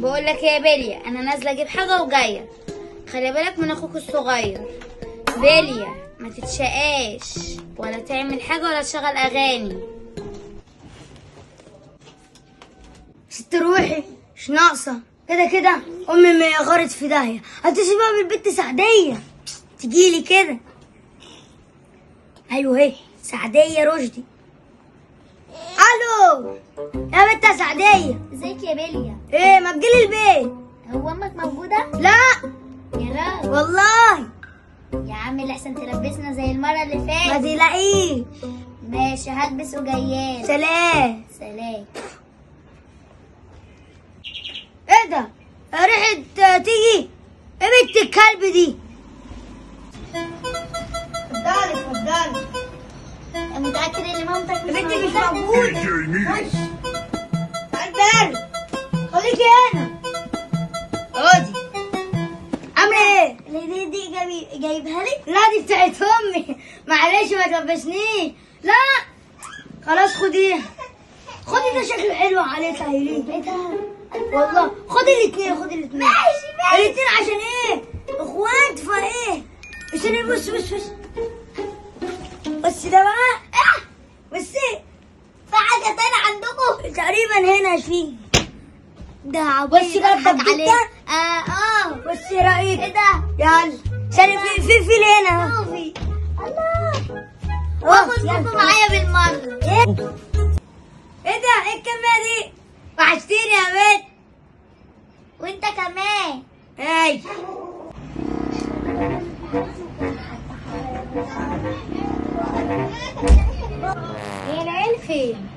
بقول لك يا بيليا، انا نازله اجيب حاجه وجايه. خلي بالك من اخوك الصغير. بيليا ما تتشقاش ولا تعمل حاجه ولا تشغل اغاني. ست روحي مش ناقصه كده كده. امي ما غارت في داهيه، هتسيبها بالبنت سعديه تجيلي كده. ايوه اهي سعديه رشدي. الو يا بنت سعديه. ازيك يا بيليا؟ ايه ما تجيلي البيت؟ هو امك موجوده؟ لا يا راجل والله. يا عم لحسن تلبسنا زي المره اللي ما فاتت. تلاقيه. ماشي هلبس وجايالك. سلام. سلام. ايه ده؟ ريحة تيجي؟ ايه بنت الكلب دي؟ اتفضلي اتفضلي. متاكد ان مامتك مش بنتي مش موجودة؟ موجودة. خش. تعالي خليكي هنا. اقعدي. عاملة ايه؟ الهديه دي جايبها لك؟ لا دي بتاعت امي، معلش ما تلبسنيش. لا خلاص خديها. خدي ده شكله حلو عليك يا هيلين. ايه ده؟ والله خدي الاثنين خدي الاثنين. ماشي. الاثنين عشان ايه؟ اخوات فايه؟ عشان بص بص بص. بص ده بقى. بصي في حاجه تاني عندكم؟ تقريبا هنا في. ده عبيط. بصي بقى بضحك عليه. الدبدوب ده. بصي رايك. ايه ده؟ يلا عشان في فيل هنا. شوفي. الله. خد خد بابا معايا بالمره. ايه ده؟ ايه الكمية دي؟ وحشتيني يا بنت. وانت كمان. اي هي العيال فين؟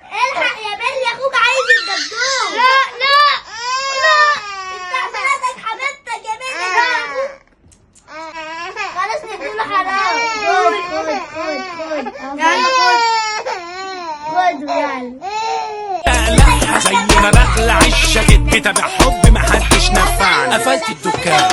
الحق يا بيلي، اخوك عايز الدبدوب. لا لا لا انت حضرتك حبيبتك يا بيلي. خلاص نديله حرام. خد يلا خد يلا. اقلعها زي ما بقلع الجاكيت، بتابع حب محدش نفعني، قفلت الدكان.